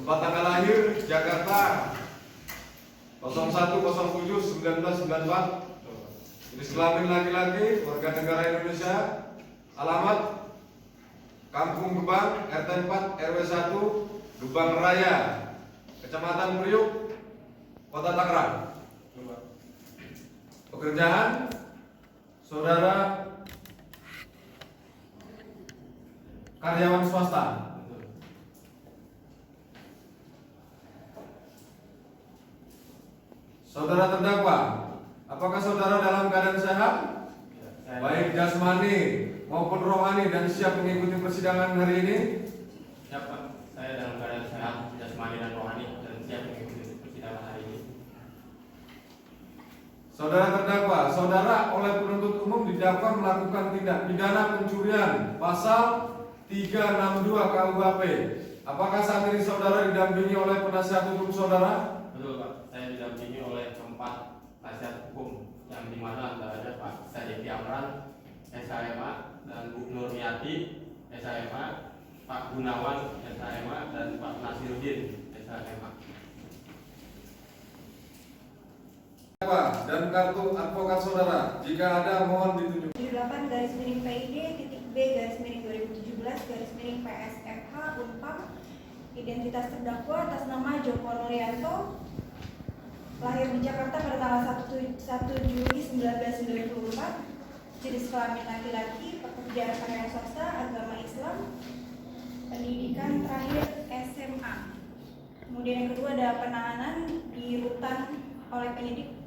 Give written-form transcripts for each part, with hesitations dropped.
Tempat tanggal lahir Jakarta 01/07/1994. Jenis kelamin laki-laki, warga negara Indonesia. Alamat Kampung Gebang, RT 4 RW 1, Gebang Raya, Kecamatan Priuk, Kota Tangerang. Pekerjaan saudara karyawan swasta. Saudara terdakwa, apakah saudara dalam keadaan sehat? Baik jasmani maupun rohani dan siap mengikuti persidangan hari ini? Siap Pak, saya dalam keadaan sehat, jasmani dan rohani dan siap mengikuti persidangan hari ini. Saudara terdakwa, saudara oleh penuntut umum didakwa melakukan tindak pidana pencurian pasal 362 KUHP. Apakah saat ini saudara didampingi oleh penasihat hukum saudara? Betul Pak, saya didampingi oleh 4 penasihat hukum yang dimana ada Pak Sadevi Amran, SHMA, dan Bu Nurmiati, SHMA, Pak Gunawan, SHMA, dan Pak Nasiruddin, SHMA. Dan kartu advokat saudara, jika ada mohon ditunjuk. 78/PID/2017/PSFH Unpam. Identitas terdakwa atas nama Joko Nuryanto, lahir di Jakarta pada tanggal 1 Juli 1994, jenis kelamin laki-laki, pekerjaan karyawan swasta, agama Islam, pendidikan terakhir SMA. Kemudian yang kedua ada penahanan di rutan oleh penyidik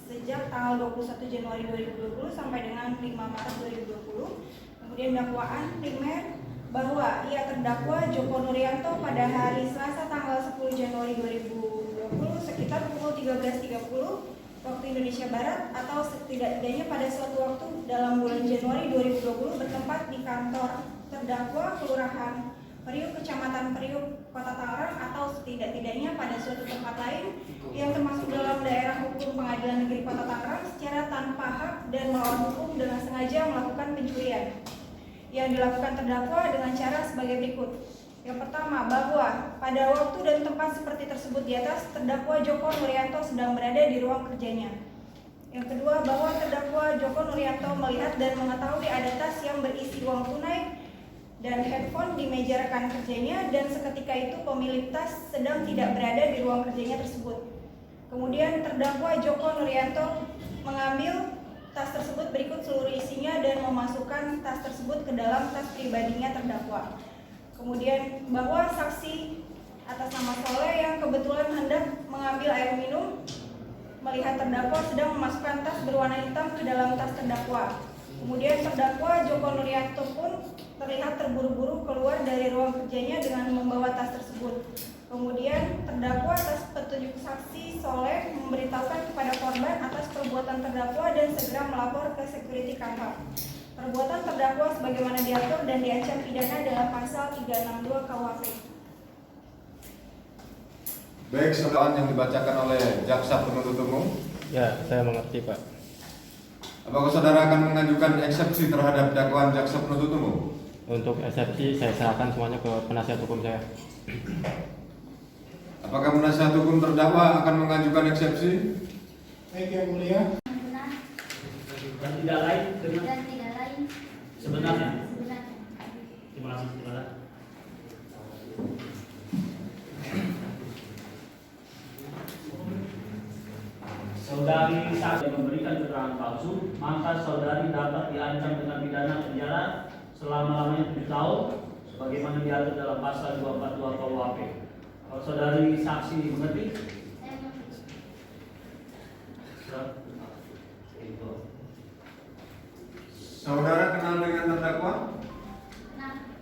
sejak tanggal 21 Januari 2020 sampai dengan 5 Maret 2020. Kemudian dakwaan primer bahwa ia terdakwa Joko Nuryanto pada hari Selasa tanggal 10 Januari 2020 sekitar pukul 13.30 waktu Indonesia Barat atau setidaknya pada suatu waktu dalam bulan Januari 2020 bertempat di kantor terdakwa Kelurahan Priuk, Kecamatan Priuk, Kota Tangerang atau setidak-tidaknya pada suatu tempat lain yang termasuk dalam daerah hukum Pengadilan Negeri Kota Tangerang secara tanpa hak dan melawan hukum dengan sengaja melakukan pencurian yang dilakukan terdakwa dengan cara sebagai berikut. Yang pertama, bahwa pada waktu dan tempat seperti tersebut di atas, terdakwa Joko Nuryanto sedang berada di ruang kerjanya. Yang kedua, bahwa terdakwa Joko Nuryanto melihat dan mengetahui ada tas yang berisi uang tunai dan handphone di meja rekan kerjanya dan seketika itu pemilik tas sedang tidak berada di ruang kerjanya tersebut. Kemudian terdakwa Joko Nuryanto mengambil tas tersebut berikut seluruh isinya dan memasukkan tas tersebut ke dalam tas pribadinya terdakwa. Kemudian bahwa saksi atas nama Soleh yang kebetulan hendak mengambil air minum melihat terdakwa sedang memasukkan tas berwarna hitam ke dalam tas terdakwa. Kemudian terdakwa Joko Nuryanto pun terlihat terburu-buru keluar dari ruang kerjanya dengan membawa tas tersebut. Kemudian terdakwa atas petunjuk saksi Soleh memberitahukan kepada korban atas perbuatan terdakwa dan segera melapor ke security kantor. Perbuatan terdakwa sebagaimana diatur dan diancam pidana dalam pasal 362 KUHP. Baik, saudara yang dibacakan oleh jaksa penuntut umum. Ya, saya mengerti Pak. Apakah saudara akan mengajukan eksepsi terhadap dakwaan jaksa penuntut umum? Untuk eksepsi saya serahkan semuanya ke penasihat hukum saya. Apakah penasihat hukum terdakwa akan mengajukan eksepsi? Baik yang mulia. Benar Dan tidak lain dengan dan tidak lain sebenarnya. sebenarnya. Terima kasih. Terima kasih. Saudari saksi memberikan keterangan palsu, maka saudari dapat diancam dengan pidana penjara selama-lamanya 7 tahun, sebagaimana diatur dalam pasal 242 KUHP. Kalau saudari saksi mengerti? Saya mengerti. Itu. Saudara kenal dengan terdakwa? Nah,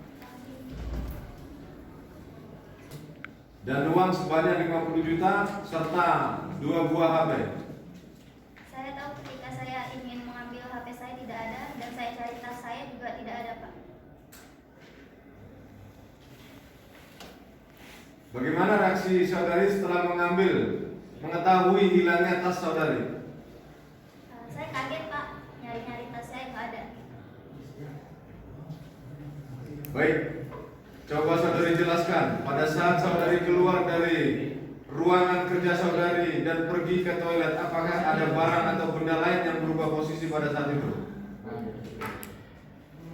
Dan uang sebanyak 50 juta serta 2 buah HP. saya tahu ketika saya ingin mengambil HP saya tidak ada dan saya cari tas saya juga tidak ada, Pak. Bagaimana reaksi saudari setelah mengetahui hilangnya tas saudari? Saya kaget, Pak. Nyari-nyari tas saya nggak ada. Baik, Coba saudari jelaskan, pada saat saudari keluar dari ruangan kerja saudari dan pergi ke toilet, apakah ada barang atau benda lain yang berubah posisi pada saat itu?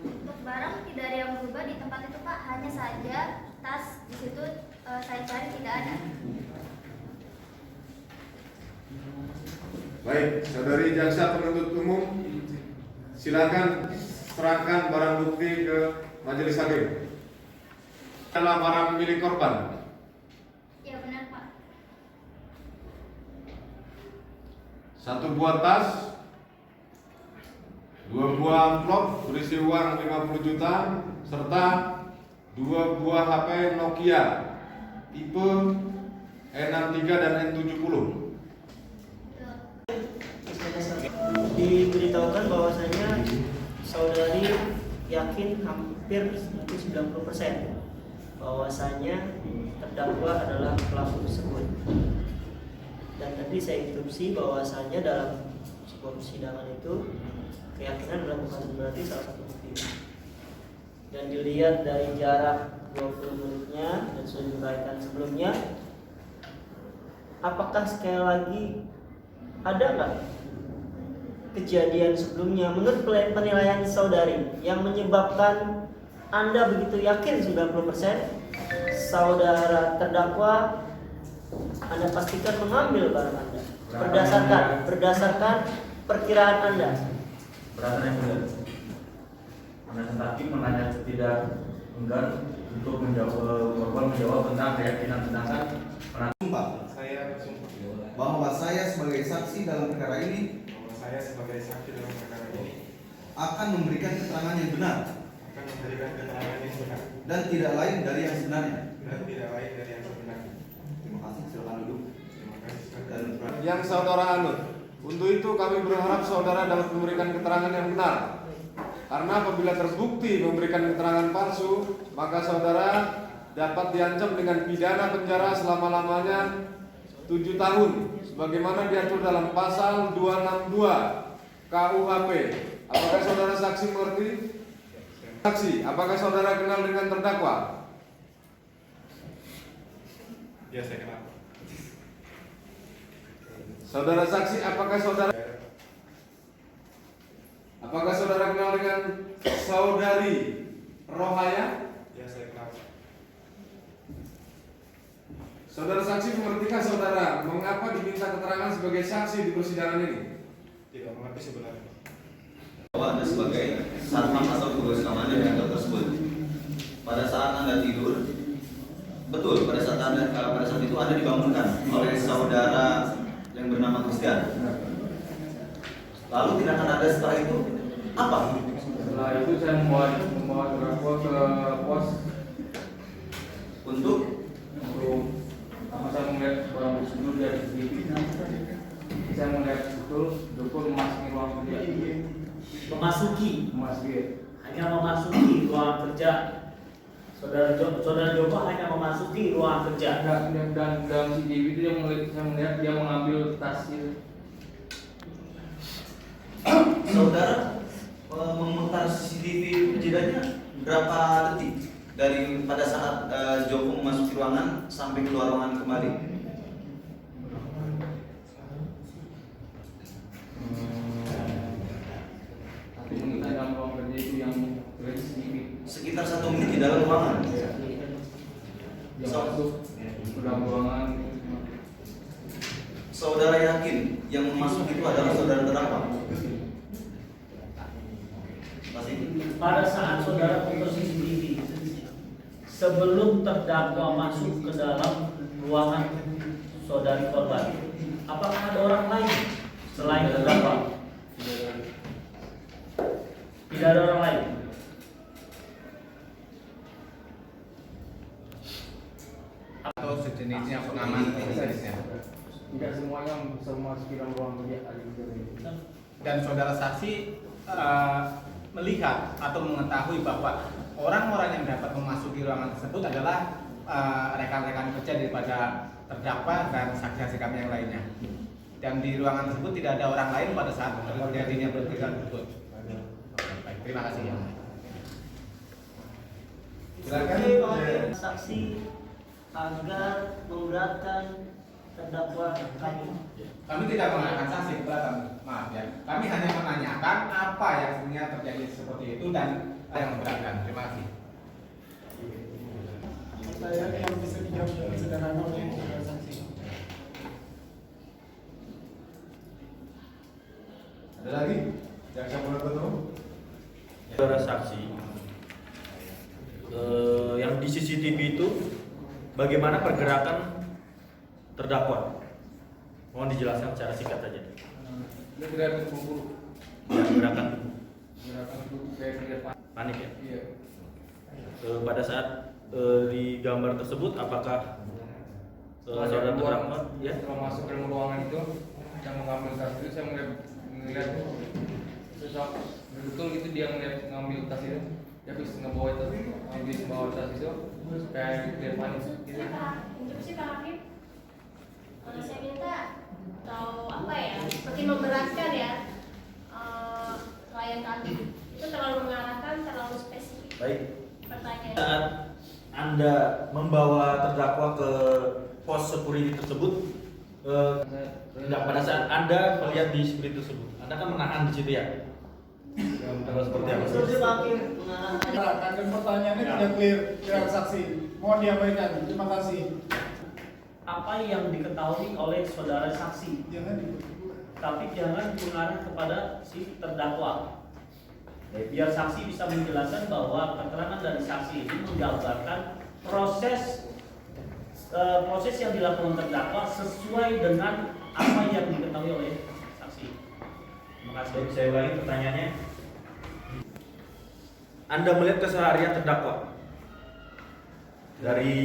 Untuk barang tidak ada yang berubah di tempat itu Pak, hanya saja tas di situ saya cari tidak ada. Baik, saudari jaksa penuntut umum, silakan serahkan barang bukti ke majelis hakim. Adalah barang milik korban. Ya benar Pak. 1 buah tas, 2 buah amplop berisi uang 50 juta, serta 2 buah HP Nokia tipe N63 dan N70. Diberitahukan bahwasanya saudari yakin hampir 90% bahwasanya terdakwa adalah pelaku tersebut. Dan tadi saya instruksi bahwasanya dalam sebuah persidangan itu keyakinan adalah bukan berarti salah satu bukti. Dan dilihat dari jarak 20 menitnya dan sudah diuraikan sebelumnya, apakah sekali lagi ada nggak kejadian sebelumnya menurut penilaian saudari yang menyebabkan Anda begitu yakin 90% saudara terdakwa Anda pastikan mengambil barang Anda berdasarkan perkiraan Anda? Berdasarkan yang benar. Penasihat hakim menanya tidak enggan untuk menjawab tentang keyakinan, sedangkan Sumpah. Saya bersumpah bahwa saya sebagai saksi dalam perkara ini akan memberikan keterangan yang benar dan tidak lain dari yang sebenarnya. Terima kasih. Silakan duduk. Yang saudara anut. Untuk itu kami berharap saudara dapat memberikan keterangan yang benar. Karena apabila terbukti memberikan keterangan palsu, maka saudara dapat diancam dengan pidana penjara selama-lamanya 7 tahun sebagaimana diatur dalam pasal 262 KUHP. Apakah saudara saksi mengerti? Saksi, apakah saudara kenal dengan terdakwa? Ya, saya kenal. Saudara saksi, apakah saudara kenal dengan saudari Rohaya? Ya, saya kenal. Saudara saksi, mengertikah saudara mengapa diminta keterangan sebagai saksi di persidangan ini? Tidak mengerti sebenarnya. Bahwa Anda sebagai satpam atau petugas keamanan di kantor tersebut, pada saat Anda tidur, betul pada saat itu Anda dibangunkan oleh saudara yang bernama Christian. Lalu tindakan Anda setelah itu apa? Setelah itu saya membawa terdakwa ke pos Untuk karena saya melihat barang bukti dulu dari CCTV. Saya melihat betul memasuki ruang kerja. hanya memasuki ruang kerja. Saudara Joko hanya memasuki ruang kerja. Dan dalam CCTV itu saya melihat dia mengambil tas itu. saudara memutar CCTV kejadiannya berapa detik dari pada saat Joko memasuki ruangan sampai keluar ruangan kembali? Dalam ruang kerja itu yang dari CCTV. Sekitar 1 menit di dalam ruangan. Dia masuk ke dalam ruangan. Saudara yakin yang masuk itu adalah saudara terdakwa? Pada saat saudara putar CCTV, sebelum terdakwa masuk ke dalam ruangan saudari korban, apakah ada orang lain selain terdakwa? Tidak ada orang lain. Atau sejenisnya pengaman sejenisnya. Tidak semuanya bisa memasuki dalam ruang kerja. Dan saudara saksi melihat atau mengetahui bahwa orang-orang yang dapat memasuki ruangan tersebut adalah rekan-rekan kerja daripada terdakwa dan saksi-saksi kami yang lainnya. Dan di ruangan tersebut tidak ada orang lain pada saat terjadinya pertikaian tersebut. Baik, terima kasih ya. Silakan. Saksi agar memberatkan terdakwa kami. Kami tidak mengarahkan saksi kepada kami, maaf ya. Kami hanya menanyakan apa yang sebenarnya terjadi seperti itu dan yang memberatkan. Terima kasih. Pertanyaan yang bisa dijawab dengan sederhana oleh saudara saksi. Ada lagi? Jaksa penuntut umum? Saudara saksi, yang di CCTV itu bagaimana pergerakan terdakwa? Mohon dijelaskan secara singkat saja. Dia gerakan tubuh. Ya, gerakan Tubuh kayak panik ya. Iya. Pada saat di gambar tersebut apakah saudara terdakwa ya? Setelah masuk ke dalam ruangan itu, yang mengambil tas itu saya melihat betul itu dia ngambil tas itu. Dia habis ngebawa tas, habis bawa tas itu, kayak dia panik gitu. Instruksi Pak Hakim. Saya minta tahu apa ya, seperti memberatkan ya klien kami. Itu terlalu mengarahkan, terlalu spesifik. Baik. Pertanyaan. Saat Anda membawa terdakwa ke pos security tersebut, tidak pada saat Anda melihat di security tersebut, Anda kan menahan di situ ya? Kalau seperti apa? Instruksi Pak Hakim mengarahkan. Dan pertanyaannya tidak clear, saudara saksi. Mohon diabaikan. Terima kasih. Apa yang diketahui oleh saudara saksi, Jangan tapi jangan mengarah kepada si terdakwa. Biar saksi bisa menjelaskan bahwa keterangan dari saksi ini menggambarkan proses yang dilakukan terdakwa sesuai dengan apa yang diketahui oleh saksi. Terima kasih. Saya ulangi pertanyaannya. Anda melihat keseharian terdakwa dari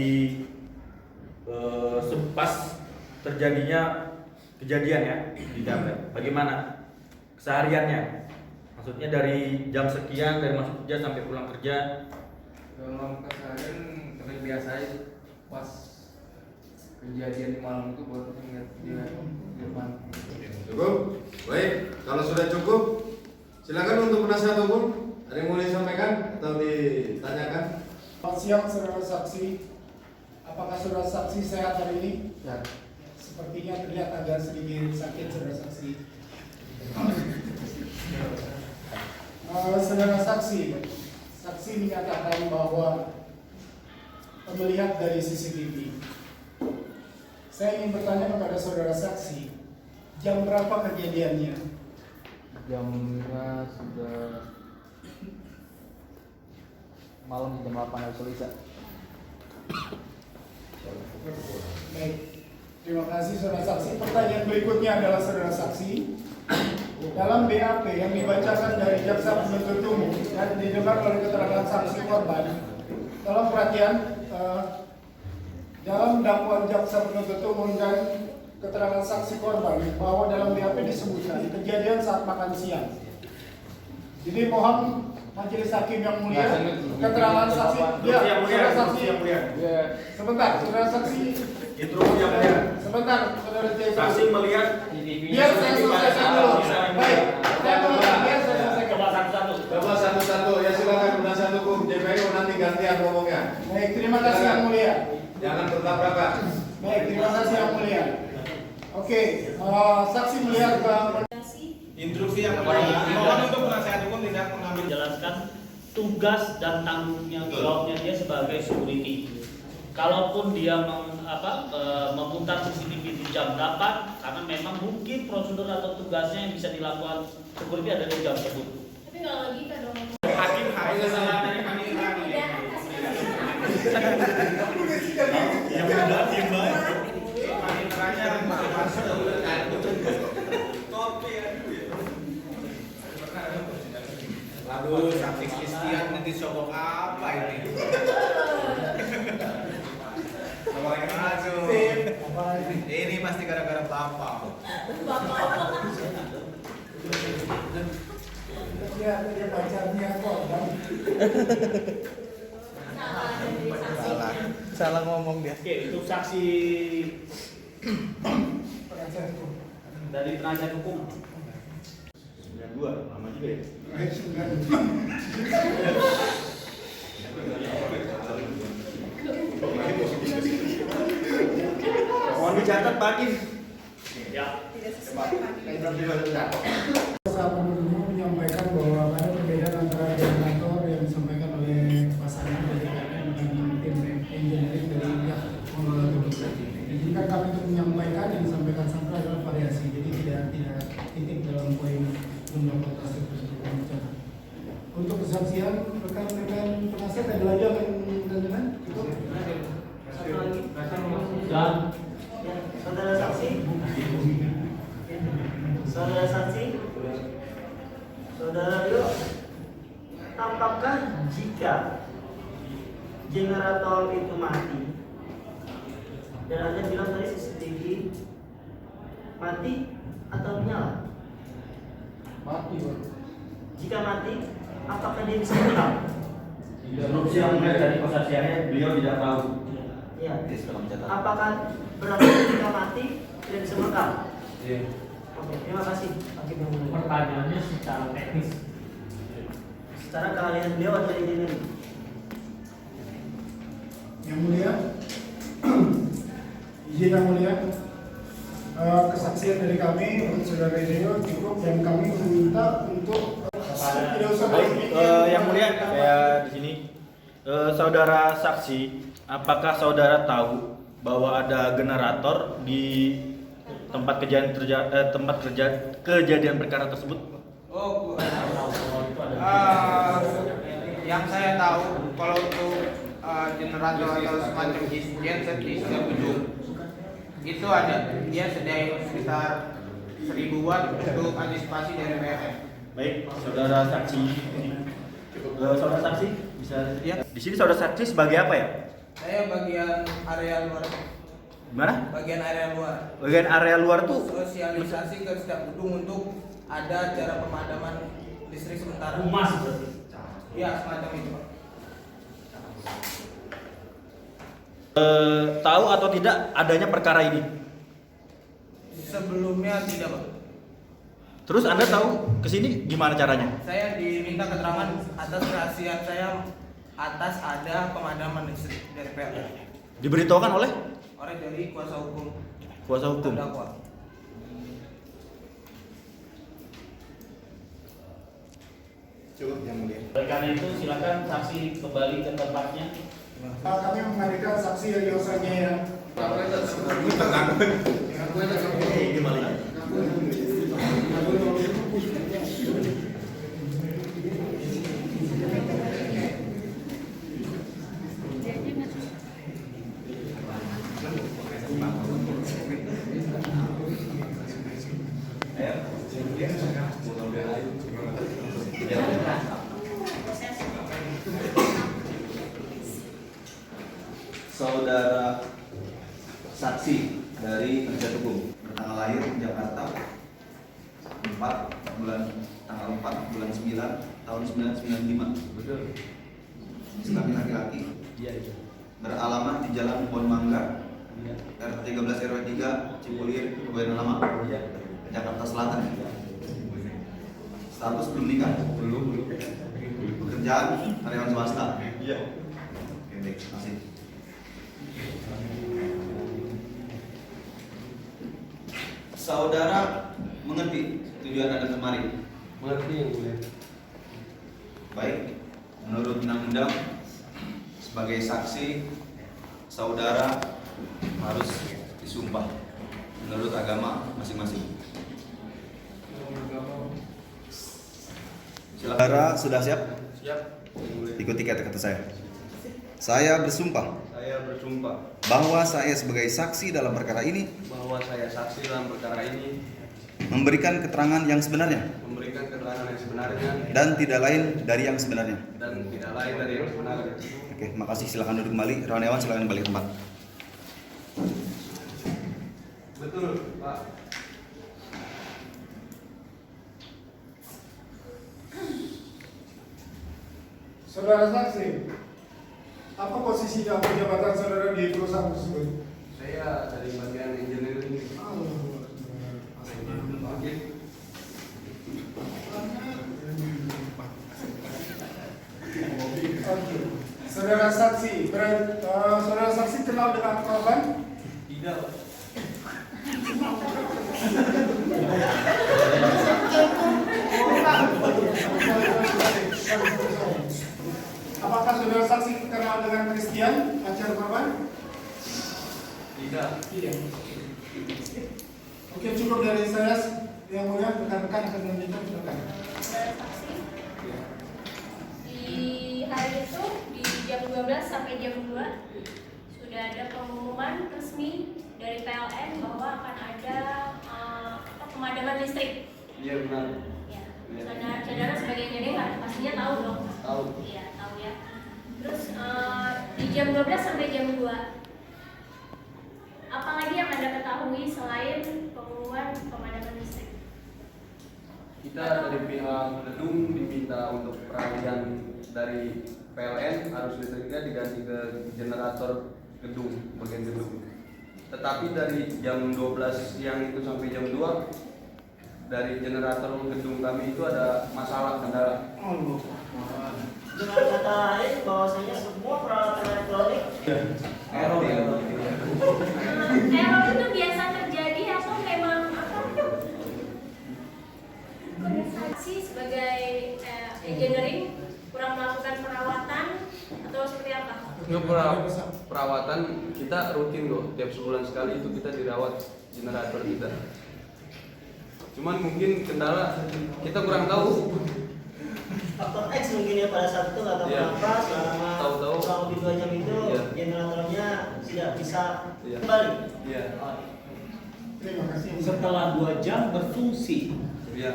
pas terjadinya kejadian ya di Damret. Bagaimana kesehariannya? Maksudnya dari jam sekian, dari masuk kerja sampai pulang kerja. Dalam keseharian seperti biasa aja, pas kejadian di malam itu baru ingat dia di depan. Cukup? Baik, kalau sudah cukup, silakan untuk penasihat hukum. Ada yang mau disampaikan atau ditanyakan? Selamat siang saudara saksi. Apakah saudara saksi sehat hari ini? Ya. Sepertinya terlihat agak sedikit sakit saudara saksi. Saudara saksi menyatakan bahwa melihat dari CCTV. Saya ingin bertanya kepada saudara saksi, jam berapa kejadiannya? Jamnya sudah malam jam 8 harus selesai. Baik, terima kasih saudara saksi. Pertanyaan berikutnya adalah saudara saksi, dalam BAP yang dibacakan dari jaksa penuntut umum dan didengar oleh keterangan saksi korban, dalam perhatian dalam dakwaan jaksa penuntut umum dan keterangan saksi korban bahwa dalam BAP disebutkan kejadian saat makan siang. Jadi mohon majelis hakim yang mulia, keterangan saksi, ya, saudara saksi, sebentar, saudara saksi, Instruksi yang mulia. sebentar, saudara Saksi melihat biar saya selesaikan dulu. Baik, saya mulai, biar saya selesaikan. coba satu-satu. Coba satu-satu, ya silakan penasihat hukum JPU nanti gantian ngomongnya. Baik, terima kasih yang mulia. Jangan bertabrakan. Baik, terima kasih yang mulia. Oke, saksi melihat bahwa Instruksi yang mohon untuk penasihat hukum tidak mengambil. Jelaskan tugas dan tanggung jawabnya dia sebagai security. Kalaupun dia memutar CCTV di jam 8, karena memang mungkin prosedur atau tugasnya yang bisa dilakukan security ada di jam tersebut. Tapi nggak logika dong. Hakim harus kesalahan dari kami lagi. Yang benar gimana? Paniteranya aduh, saksi Christian nanti sogok apa ini? Aduh, ini pasti gara-gara bapak. dia pacarnya korban. Salah ngomong dia. Oke, itu saksi Penasihat hukum. dari penasihat hukum. 92, lama juga ya. Baik, 9. dicatat Pak Hakim. Ya. Tidak sesuai Pak. Saya perlu menyampaikan bahwa ada perbedaan antara generator yang disampaikan oleh pasangan dari KPM dengan tim engineering dari pihak pengelola gedung. Jadi kan kami untuk menyampaikan yang disampaikan Sandra adalah variasi, jadi tidak titik dalam poin jumlah kotasi tersebut. Untuk kesaksian rekan-rekan penasihat ada lagi yang dengan cukup. Satu lagi. Dan Ya, saudara saksi. Saudara saksi. Saudara Rio, apakah jika generator itu mati dan Anda bilang tadi CCTV mati atau menyala? Mati, Pak. Jika mati, apakah dia bisa merekam? instruksi yang mulai dari kesaksiannya beliau tidak tahu. Ya. Oke, setelah mencatat. Apakah berarti jika mati tidak bisa merekam? Iya. Oke, terima kasih. Hakim yang mulia. Pertanyaannya secara teknis. Secara keahlian beliau ada di sini. Yang mulia, izin yang mulia, kesaksian dari kami untuk saudara Rio cukup dan kami meminta untuk tidak usah Baik, yang mulia, saya di sini. Saudara saksi, apakah saudara tahu bahwa ada generator di tempat kejadian perkara tersebut? Oh, yang saya tahu kalau untuk generator atau semacam genset di setiap gedung itu ada, dia sediain sekitar 1000 watt untuk antisipasi dari PLN. Baik, saudara saksi. Saudara saksi bisa Ya. Di sini saudara saksi sebagai apa ya? Saya bagian area luar. Gimana? Bagian area luar. Bagian area luar tuh Sosialisasi ke setiap gedung untuk ada cara pemadaman listrik sementara. Humas berarti. Ya, semacam itu, Pak. tahu atau tidak adanya perkara ini? Sebelumnya tidak, Pak. Terus Anda tahu kesini gimana caranya? Saya diminta keterangan atas kerahasiaan saya atas ada pemadaman listrik dari PLN. Diberitahukan oleh Orang dari kuasa hukum kuasa hukum. terdakwa. Cukup yang mulia. Oleh karena itu silakan saksi kembali ke tempatnya. kami menghadirkan saksi Rio saja ya. Saudara saksi dari penasihat hukum bertanggal lahir Jakarta tanggal 4 bulan 9 tahun 1995. Betul. Laki laki-laki. Iya. Beralamat di Jalan Pohon Mangga, Iya. RT 13 RW 3, Cipulir, Kebayoran Lama, Jakarta Selatan. Status belum nikah. Belum. Pekerjaan karyawan swasta. Iya. Oke, baik, terima kasih. Saudara mengerti tujuan Anda kemari? Mengerti yang mulia. Baik, menurut undang-undang sebagai saksi saudara harus disumpah menurut agama masing-masing. Saudara sudah siap? Siap. Yang mulia. Ikuti kata-kata saya. Saya bersumpah Saya bersumpah bahwa saya sebagai saksi dalam perkara ini bahwa saya saksi dalam perkara ini memberikan keterangan yang sebenarnya memberikan keterangan yang sebenarnya dan tidak lain dari yang sebenarnya. dan tidak lain dari yang sebenarnya. Oke, makasih. Silakan duduk kembali. Rawan silakan kembali ke tempat. Betul, Pak. Saudara saksi, apa posisi atau jabatan saudara di perusahaan tersebut? Saya dari bagian engineering. Oke. Saudara saksi kenal dengan korban? Tidak, Pak. Apakah saudara saksi kenal dengan Christian, pacar korban? Tidak. Tidak. Oke, cukup dari saya. Yang mulia, rekan-rekan akan melanjutkan, silakan. Saudara saksi, di hari itu di jam 12 sampai jam 2 sudah ada pengumuman resmi dari PLN bahwa akan ada pemadaman listrik. Iya benar. Ya, saudara sebagai engineer pastinya tahu dong. Tahu. Iya, tahu ya. Terus di jam 12 sampai jam 2 apalagi yang Anda ketahui selain pengumuman pemadaman listrik? Kita dari pihak gedung diminta untuk peralihan dari PLN arus listriknya diganti ke generator gedung, bagian gedung. Tetapi dari jam 12 siang itu sampai jam 2 dari generator gedung kami itu ada masalah kendala. Dengan kata lain bahwasanya semua peralatan elektronik Error. Error itu biasa terjadi atau memang apa? Saksi sebagai engineering kurang melakukan perawatan atau seperti apa? Untuk perawatan kita rutin kok, tiap sebulan sekali itu kita dirawat generator kita. Cuman mungkin kendala kita kurang tahu. faktor X mungkin ya pada saat itu nggak tahu Iya. kenapa selama Tahu-tahu. kurang lebih 2 jam itu Iya. generatornya tidak bisa Iya. kembali. Iya. Terima kasih. Setelah 2 jam berfungsi. Iya.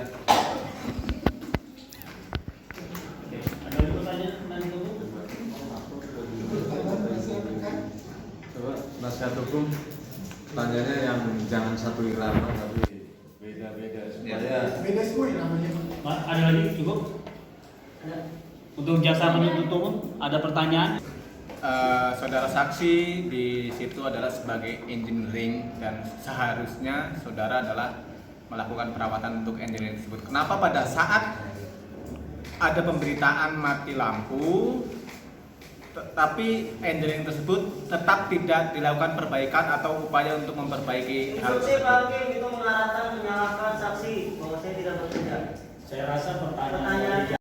Oke, ada lagi pertanyaan nanti dulu? Coba nasihat hukum tanyanya yang jangan satu irama tapi beda-beda supaya Beda semua ya namanya. Pak, ada lagi cukup? Untuk jaksa penuntut umum ada pertanyaan? Saudara saksi di situ adalah sebagai engineering dan seharusnya saudara adalah melakukan perawatan untuk engineering tersebut. Kenapa pada saat ada pemberitaan mati lampu tapi engineering tersebut tetap tidak dilakukan perbaikan atau upaya untuk memperbaiki hal Instruksi Pak tersebut? Hakim itu mengarahkan menyalahkan saksi bahwa saya tidak bekerja. Saya rasa pertanyaan Pertanyaan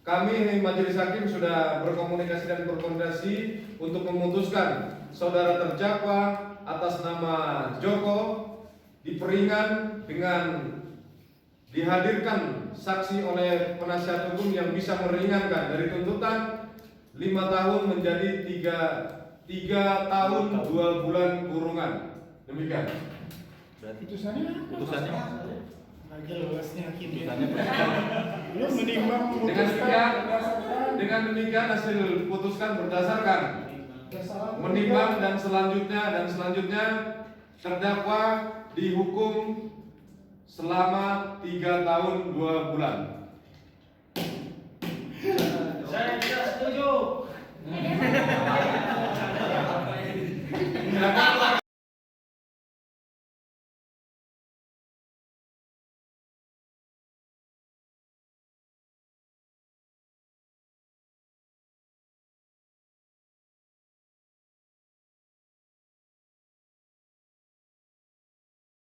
kami majelis hakim sudah berkomunikasi dan berkoordinasi untuk memutuskan saudara terdakwa atas nama Joko diperingan dengan dihadirkan saksi oleh penasihat hukum yang bisa meringankan dari tuntutan 5 tahun menjadi 3 tahun 2 bulan kurungan. Demikian. Putusannya? Putusannya Lagi luasnya hakim ya. Putusannya Belum menimbang Dengan demikian hasil putuskan berdasarkan menimbang dan selanjutnya terdakwa dihukum selama 3 tahun 2 bulan. Saya tidak setuju.